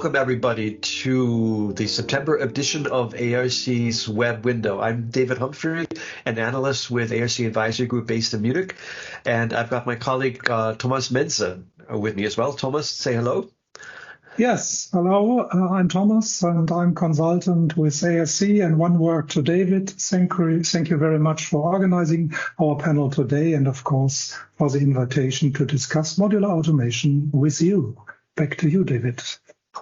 welcome everybody to the September edition of ARC's Web Window. I'm David Humphrey, an analyst with ARC Advisory Group based in Munich, and I've got my colleague Thomas Menze with me as well. Thomas, say hello. Yes, hello, I'm Thomas and I'm consultant with ARC, and one word to David. Thank you very much for organizing our panel today and of course for the invitation to discuss modular automation with you. Back to you, David.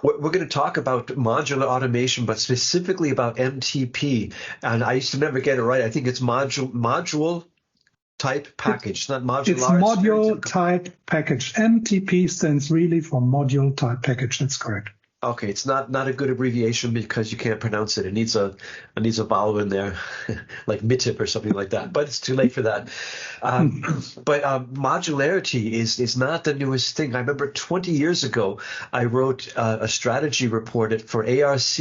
We're going to talk about modular automation, but specifically about MTP. And I used to never get it right. I think it's module type package, not modular. It's module type package. MTP stands really for module type package. That's correct. Okay, it's not a good abbreviation because you can't pronounce it. It needs a vowel in there, like MTP or something like that. But it's too late for that. But modularity is not the newest thing. I remember 20 years ago, I wrote a strategy report for ARC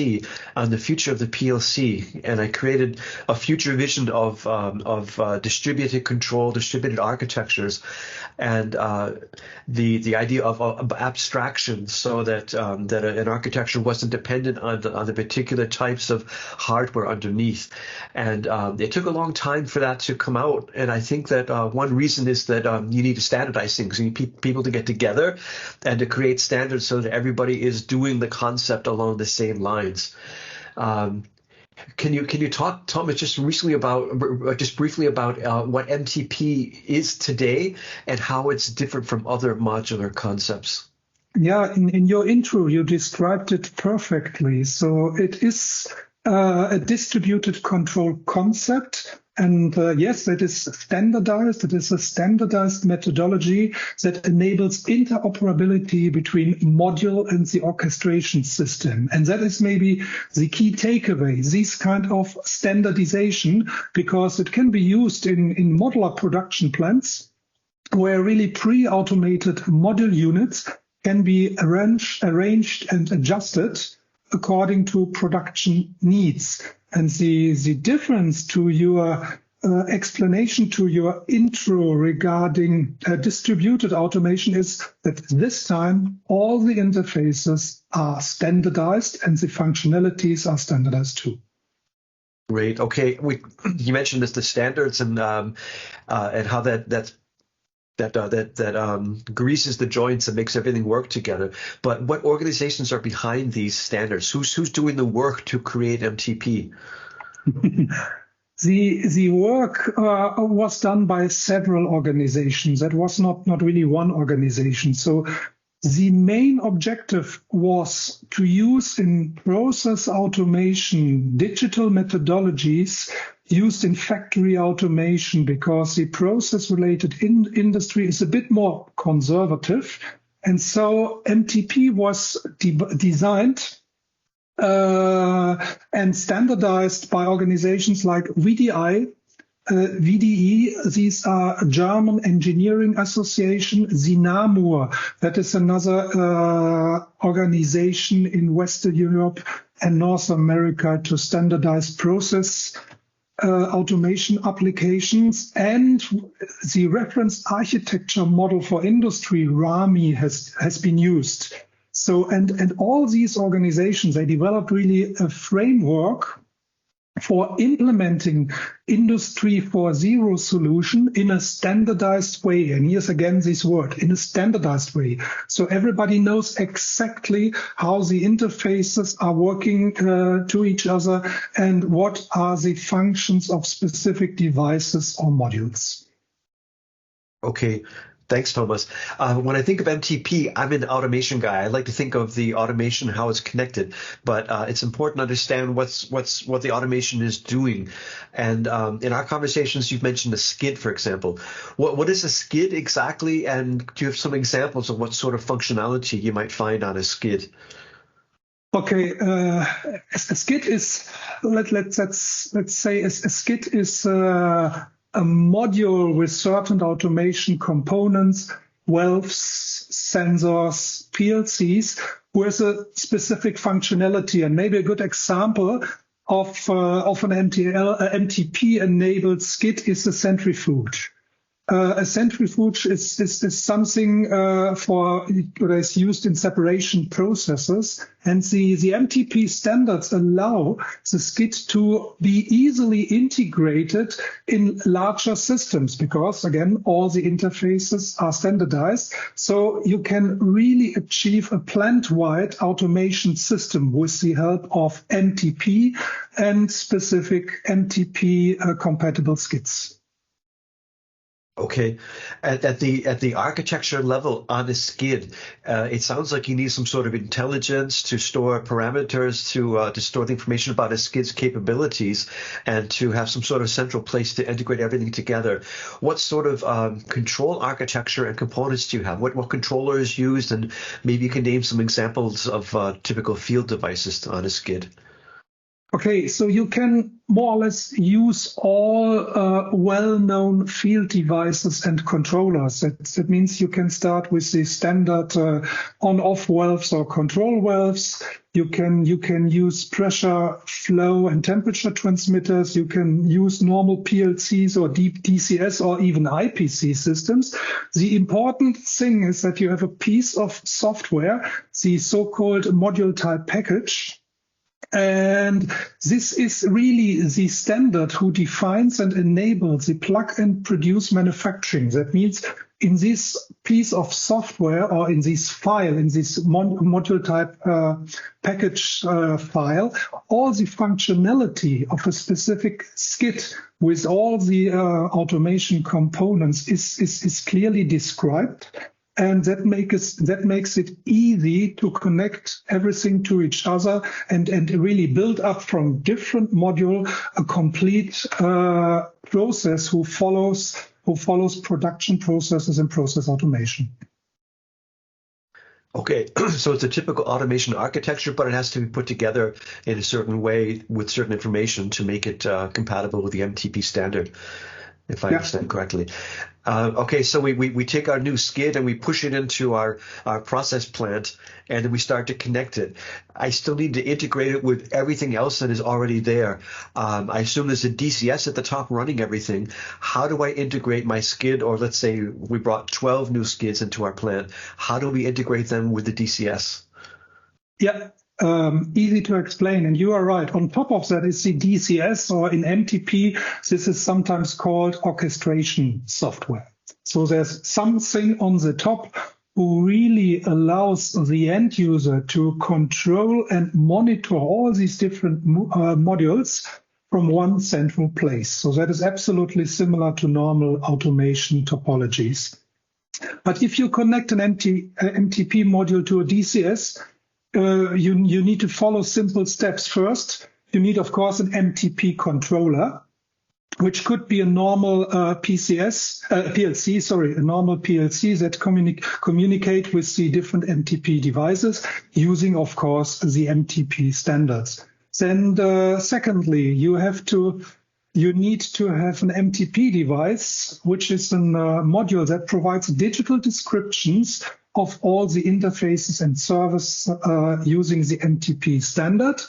on the future of the PLC, and I created a future vision of distributed control, distributed architectures, and the idea of abstraction, so that an architecture wasn't dependent on the particular types of hardware underneath. And it took a long time for that to come out. And I think that one reason is that you need to standardize things. You need people to get together and to create standards so that everybody is doing the concept along the same lines. Can you talk, Thomas, just briefly about what MTP is today and how it's different from other modular concepts? Yeah, in your intro, you described it perfectly. So it is a distributed control concept. And yes, that is standardized. It is a standardized methodology that enables interoperability between module and the orchestration system. And that is maybe the key takeaway, this kind of standardization, because it can be used in modular production plants where really pre-automated module units can be arranged and adjusted according to production needs. And the difference to your explanation to your intro regarding distributed automation is that this time all the interfaces are standardized and the functionalities are standardized too. Great. Okay. You mentioned the standards and how that greases the joints and makes everything work together. But what organizations are behind these standards? Who's doing the work to create MTP? The work was done by several organizations. That was not really one organization. So the main objective was to use in process automation digital methodologies used in factory automation, because the process-related industry is a bit more conservative. And so MTP was designed and standardized by organizations like VDI, VDE, these are German Engineering Association, Sinamur, that is another organization in Western Europe and North America to standardize process automation applications, and the reference architecture model for industry, RAMI, has been used. So, and all these organizations, they developed really a framework for implementing Industry 4.0 solution in a standardized way. And here's again this word, in a standardized way. So everybody knows exactly how the interfaces are working to each other and what are the functions of specific devices or modules. Okay. Thanks, Thomas. When I think of MTP, I'm an automation guy. I like to think of the automation, how it's connected, but it's important to understand what the automation is doing. And in our conversations, you've mentioned a skid, for example. What is a skid exactly? And do you have some examples of what sort of functionality you might find on a skid? Okay, a skid is let's say a skid is a module with certain automation components, valves, sensors, PLCs, with a specific functionality. And maybe a good example of an MTP-enabled skid is a centrifuge. A centrifuge is something for that is used in separation processes, and the MTP standards allow the skid to be easily integrated in larger systems because, again, all the interfaces are standardized. So you can really achieve a plant-wide automation system with the help of MTP and specific MTP compatible skids. Okay, at the architecture level on a skid, it sounds like you need some sort of intelligence to store parameters, to store the information about a skid's capabilities, and to have some sort of central place to integrate everything together. What sort of control architecture and components do you have? What controller is used, and maybe you can name some examples of typical field devices on a skid. Okay, so you can more or less use all well-known field devices and controllers. That means you can start with the standard on-off valves or control valves. You can use pressure, flow, and temperature transmitters. You can use normal PLCs or deep DCS or even IPC systems. The important thing is that you have a piece of software, the so-called module type package. And this is really the standard who defines and enables the plug and produce manufacturing. That means in this piece of software or in this file, in this module type package file, all the functionality of a specific skid with all the automation components is clearly described. And that makes it easy to connect everything to each other and really build up from different module a complete process who follows production processes and process automation. Okay, so it's a typical automation architecture, but it has to be put together in a certain way with certain information to make it compatible with the MTP standard, if I understand correctly. Okay, so we take our new skid and we push it into our process plant, and then we start to connect it. I still need to integrate it with everything else that is already there. I assume there's a DCS at the top running everything. How do I integrate my skid, or let's say we brought 12 new skids into our plant. How do we integrate them with the DCS? Yeah. Easy to explain, and you are right. On top of that is the DCS, or in MTP, this is sometimes called orchestration software. So there's something on the top who really allows the end user to control and monitor all these different modules from one central place. So that is absolutely similar to normal automation topologies. But if you connect an MTP module to a DCS, you need to follow simple steps. First, you need, of course, an MTP controller, which could be a normal PLC, a normal PLC that communicate with the different MTP devices using, of course, the MTP standards. Then, secondly, you need to have an MTP device, which is a module that provides digital descriptions of all the interfaces and servers using the MTP standard.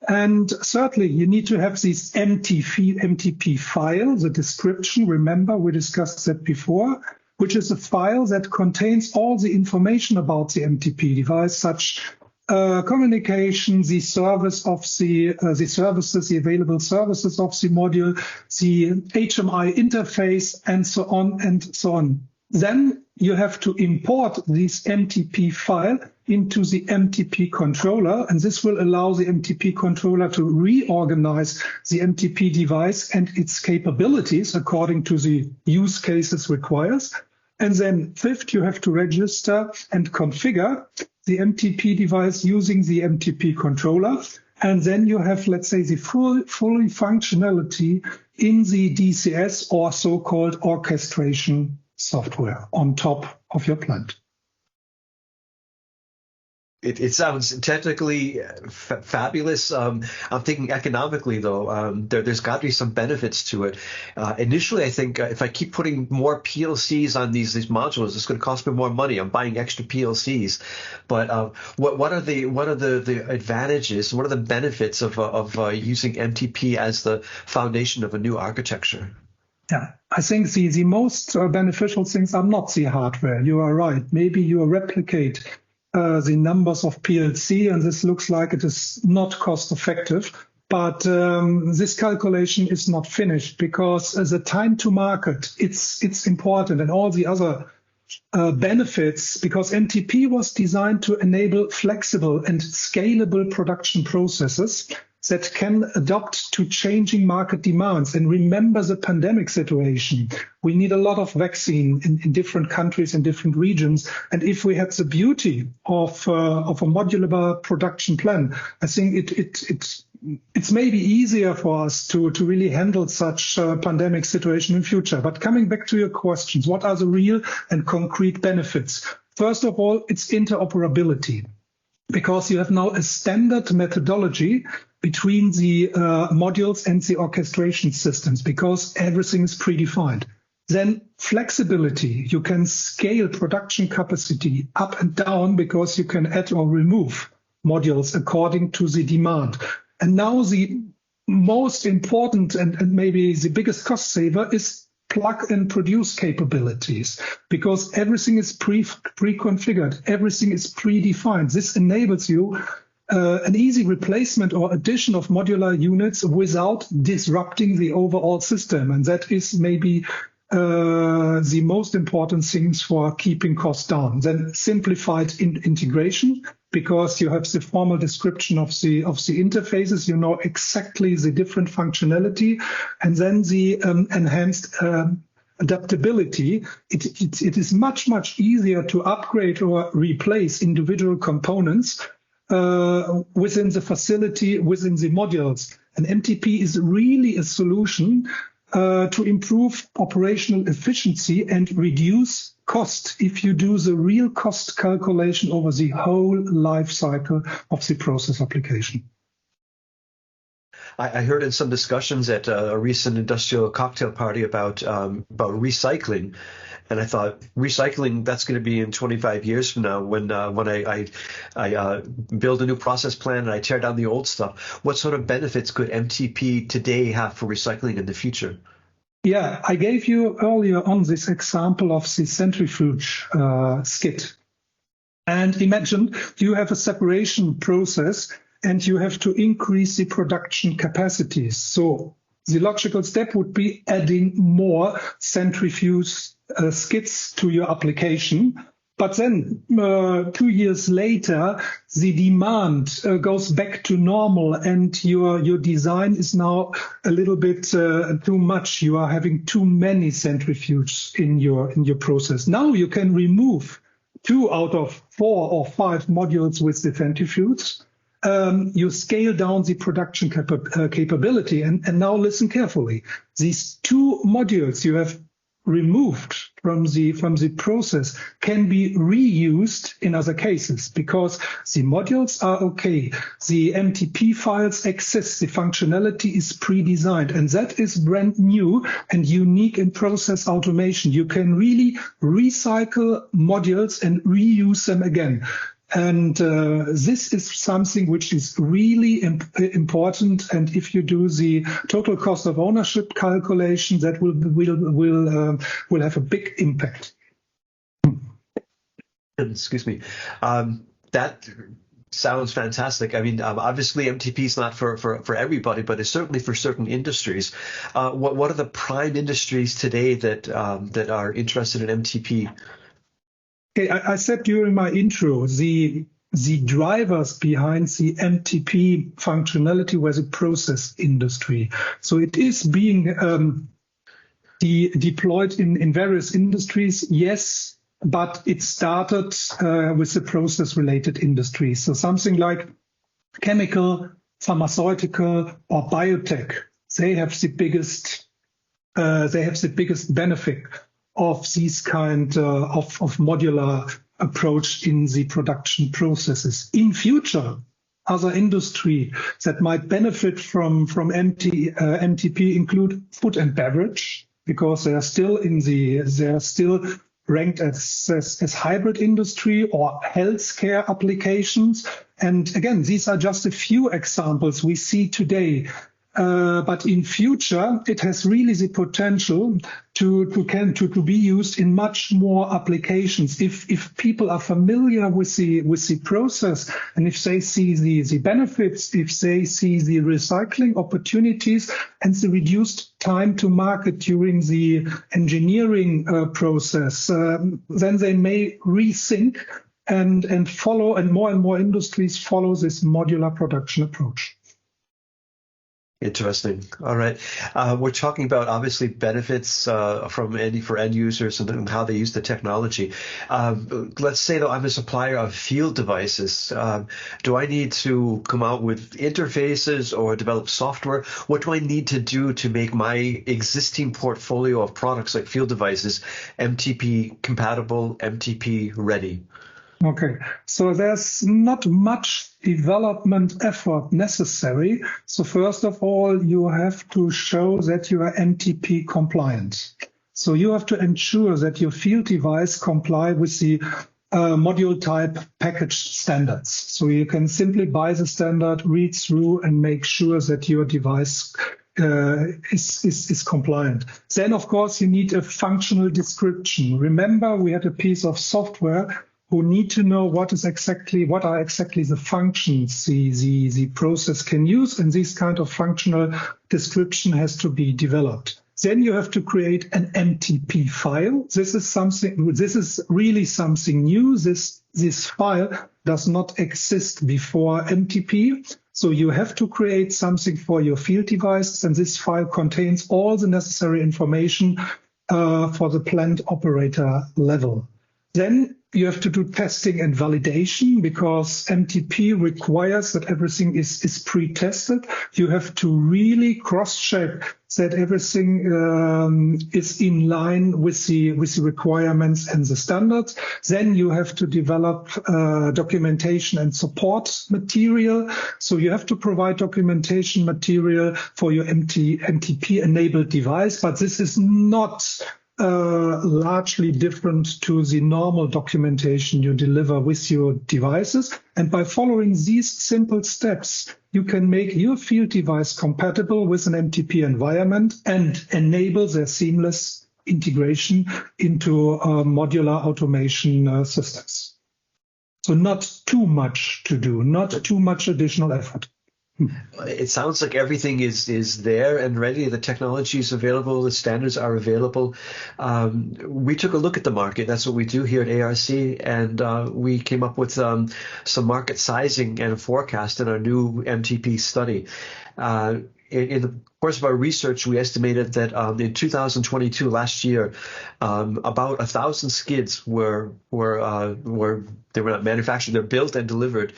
And thirdly, you need to have this MTP file, the description. Remember, we discussed that before, which is a file that contains all the information about the MTP device, such communication, the service of the services, the available services of the module, the HMI interface, and so on and so on. Then you have to import this MTP file into the MTP controller, and this will allow the MTP controller to reorganize the MTP device and its capabilities according to the use cases requires. And then fifth, you have to register and configure the MTP device using the MTP controller. And then you have, let's say, the fully functionality in the DCS, or so-called orchestration software, on top of your plant. It sounds technically fabulous. I'm thinking economically, though. There's got to be some benefits to it. Initially, I think if I keep putting more PLCs on these modules, it's going to cost me more money. I'm buying extra PLCs. But what are the advantages? What are the benefits of using MTP as the foundation of a new architecture? Yeah, I think the most beneficial things are not the hardware. You are right. Maybe you replicate the numbers of PLC, and this looks like it is not cost effective. But this calculation is not finished because as a time to market, it's important, and all the other benefits, because MTP was designed to enable flexible and scalable production processes that can adapt to changing market demands. And remember the pandemic situation. We need a lot of vaccine in different countries and different regions. And if we had the beauty of a modular production plan, I think it's maybe easier for us to really handle such a pandemic situation in future. But coming back to your questions, what are the real and concrete benefits? First of all, it's interoperability, because you have now a standard methodology between the modules and the orchestration systems, because everything is predefined. Then flexibility, you can scale production capacity up and down because you can add or remove modules according to the demand. And now the most important and maybe the biggest cost saver is plug and produce capabilities, because everything is pre-configured, everything is predefined. This enables you an easy replacement or addition of modular units without disrupting the overall system. And that is maybe the most important things for keeping costs down. Then simplified integration, because you have the formal description of the interfaces, you know exactly the different functionality, and then the enhanced adaptability. It is much easier to upgrade or replace individual components within the facility, within the modules. And MTP is really a solution to improve operational efficiency and reduce cost if you do the real cost calculation over the whole life cycle of the process application. I heard in some discussions at a recent industrial cocktail party about recycling, and I thought recycling, that's going to be in 25 years from now when I build a new process plan and I tear down the old stuff. What sort of benefits could MTP today have for recycling in the future? Yeah, I gave you earlier on this example of the centrifuge skid. And imagine you have a separation process and you have to increase the production capacities. So the logical step would be adding more centrifuge skids to your application. But then 2 years later, the demand goes back to normal and your design is now a little bit too much. You are having too many centrifuges in your process. Now you can remove 2 out of 4 or 5 modules with the centrifuges. You scale down the production capability. And now listen carefully. These 2 modules you have removed from the process can be reused in other cases, because the modules are okay. The MTP files exist. The functionality is pre-designed, and that is brand new and unique in process automation. You can really recycle modules and reuse them again. And this is something which is really important. And if you do the total cost of ownership calculation, that will have a big impact. Excuse me. That sounds fantastic. I mean, obviously MTP is not for everybody, but it's certainly for certain industries. What are the prime industries today that are interested in MTP? Okay, I said during my intro, the drivers behind the MTP functionality were the process industry. So it is being deployed in various industries, yes, but it started with the process-related industries. So something like chemical, pharmaceutical, or biotech, they have the biggest benefit of these kind of modular approach in the production processes. In future, other industry that might benefit from MTP include food and beverage, because they are still ranked as hybrid industry, or healthcare applications. And again, these are just a few examples we see today. But in future, it has really the potential to be used in much more applications. If people are familiar with the process, and if they see the benefits, if they see the recycling opportunities and the reduced time to market during the engineering process, then they may rethink and follow, and more industries follow this modular production approach. Interesting. All right. We're talking about obviously benefits for end users and how they use the technology. Let's say though I'm a supplier of field devices. Do I need to come out with interfaces or develop software? What do I need to do to make my existing portfolio of products like field devices MTP compatible, MTP ready? Okay, so there's not much development effort necessary. So first of all, you have to show that you are MTP compliant. So you have to ensure that your field device comply with the module type package standards. So you can simply buy the standard, read through, and make sure that your device is compliant. Then, of course, you need a functional description. Remember, we had a piece of software who need to know what are exactly the functions the process can use, and this kind of functional description has to be developed. Then you have to create an MTP file. This is really something new. This file does not exist before MTP. So you have to create something for your field devices, and this file contains all the necessary information for the plant operator level. Then you have to do testing and validation because MTP requires that everything is pre-tested. You have to really cross-check that everything is in line with the requirements and the standards. Then you have to develop documentation and support material. So you have to provide documentation material for your MTP-enabled device, but this is not largely different to the normal documentation you deliver with your devices. And by following these simple steps, you can make your field device compatible with an MTP environment and enable their seamless integration into modular automation systems. So not too much to do, not too much additional effort. It sounds like everything is there and ready. The technology is available. The standards are available. We took a look at the market. That's what we do here at ARC. And we came up with some market sizing and a forecast in our new MTP study. In the course of our research, we estimated that in 2022, last year, about 1,000 skids were they were not manufactured, they're built and delivered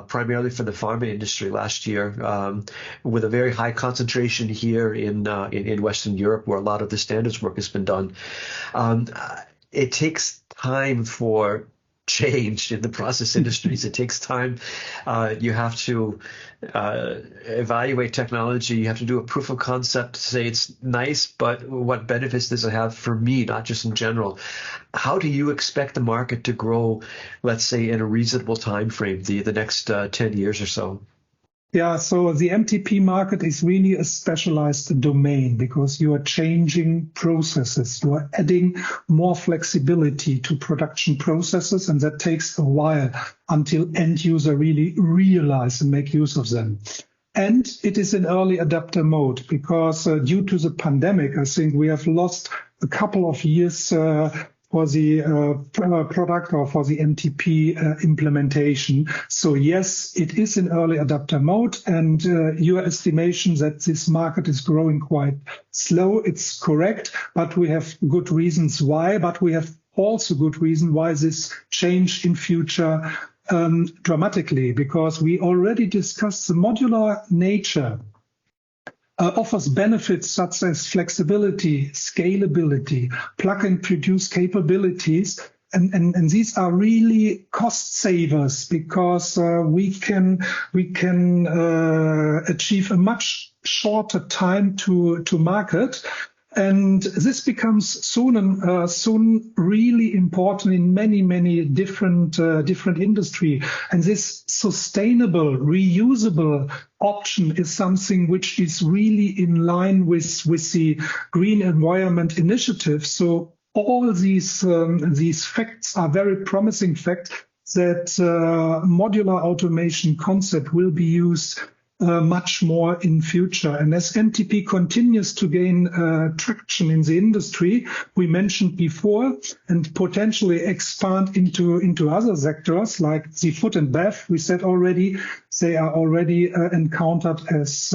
primarily for the pharma industry last year, with a very high concentration here in Western Europe, where a lot of the standards work has been done. It takes time for change in the process industries. It takes time. You have to evaluate technology. You have to do a proof of concept to say it's nice, but what benefits does it have for me, not just in general? How do you expect the market to grow, let's say, in a reasonable time frame, the next 10 years or so? Yeah, so the MTP market is really a specialized domain because you are changing processes. You are adding more flexibility to production processes, and that takes a while until end user really realize and make use of them. And it is in early adapter mode because due to the pandemic, I think we have lost a couple of years for the product or for the MTP implementation. So yes, it is in early adapter mode, and your estimation that this market is growing quite slow, it's correct, but we have good reasons why, but we have also good reason why this change in future dramatically, because we already discussed the modular nature offers benefits such as flexibility, scalability, plug and produce capabilities. And these are really cost savers because we can achieve a much shorter time to market. And this becomes soon really important in many different industry. And this sustainable, reusable option is something which is really in line with the Green Environment Initiative. So all these facts are very promising facts that modular automation concept will be used much more in future. And as MTP continues to gain traction in the industry, we mentioned before, and potentially expand into other sectors like the food and bev, we said already, they are already encountered as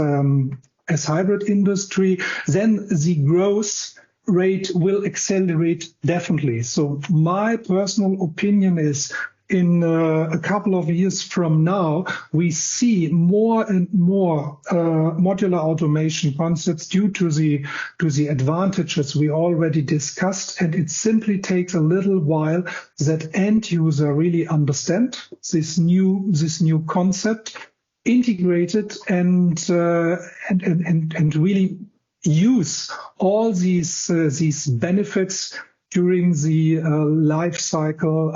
hybrid industry, then the growth rate will accelerate definitely. So my personal opinion is, in a couple of years from now, we see more and more modular automation concepts due to the advantages we already discussed, and it simply takes a little while that end user really understand this new concept, integrate it, and really use all these benefits during the life cycle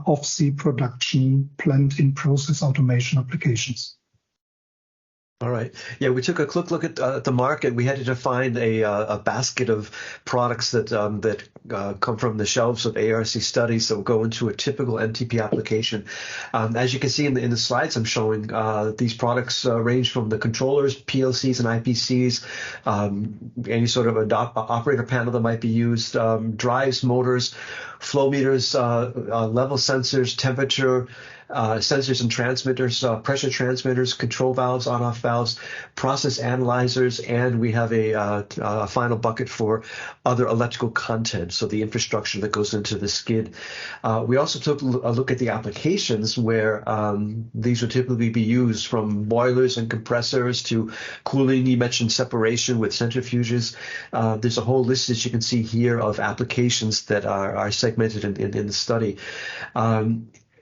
of the production plant in process automation applications. All right. Yeah, we took a quick look at the market. We had to define a basket of products that come from the shelves of ARC studies that will go into a typical MTP application. As you can see in the slides I'm showing, these products range from the controllers, PLCs and IPCs, any sort of operator panel that might be used, drives, motors, flow meters, level sensors, temperature, sensors and transmitters, pressure transmitters, control valves, on-off valves, process analyzers, and we have a final bucket for other electrical content, so the infrastructure that goes into the skid. We also took a look at the applications where these would typically be used, from boilers and compressors to cooling. You mentioned separation with centrifuges. There's a whole list, as you can see here, of applications that are segmented in the study.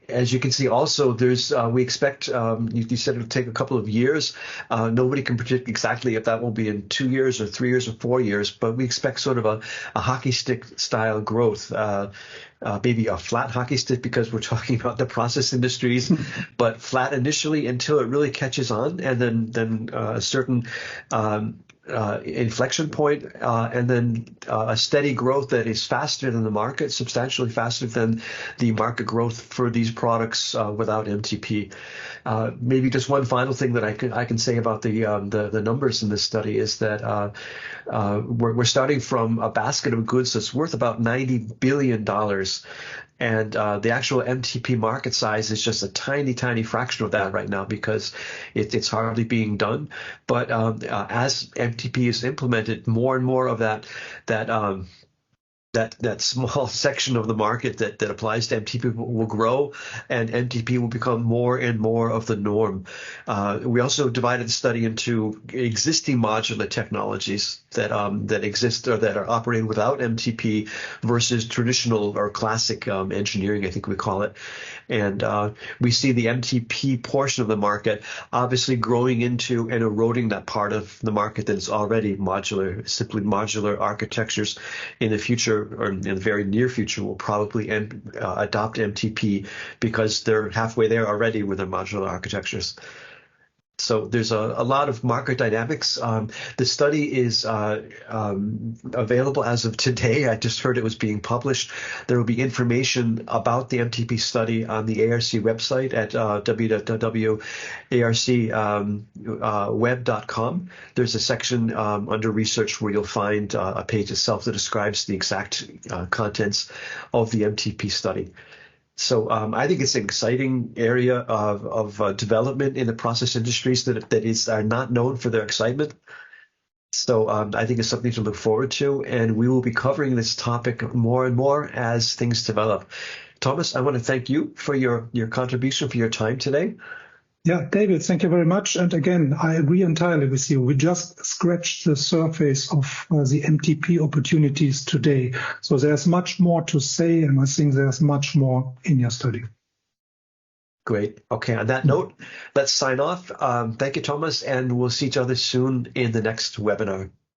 As you can see, also, there's we expect, you said it'll take a couple of years. Nobody can predict exactly if that will be in 2 years or 3 years or 4 years, but we expect sort of a hockey stick style growth, maybe a flat hockey stick because we're talking about the process industries, but flat initially until it really catches on, and then a certain inflection point, and then a steady growth that is faster than the market, substantially faster than the market growth for these products without MTP. Maybe just one final thing that I can say about the numbers in this study is that we're starting from a basket of goods that's worth about $90 billion. And the actual MTP market size is just a tiny, tiny fraction of that right now because it's hardly being done. But as MTP is implemented, more and more of that small section of the market that applies to MTP will grow, and MTP will become more and more of the norm. We also divided the study into existing modular technologies that exist or that are operating without MTP versus traditional or classic engineering, I think we call it. And we see the MTP portion of the market obviously growing into and eroding that part of the market that is already modular. Simply modular architectures in the future, or in the very near future, will probably adopt MTP because they're halfway there already with their modular architectures. So there's a lot of market dynamics. The study is available as of today. I just heard it was being published. There will be information about the MTP study on the ARC website at www.arcweb.com. There's a section under research where you'll find a page itself that describes the exact contents of the MTP study. So I think it's an exciting area of development in the process industries that are not known for their excitement. So I think it's something to look forward to, and we will be covering this topic more and more as things develop. Thomas, I want to thank you for your contribution, for your time today. Yeah, David, thank you very much. And again, I agree entirely with you. We just scratched the surface of the MTP opportunities today. So there's much more to say, and I think there's much more in your study. Great. Okay, on that note, let's sign off. Thank you, Thomas, and we'll see each other soon in the next webinar.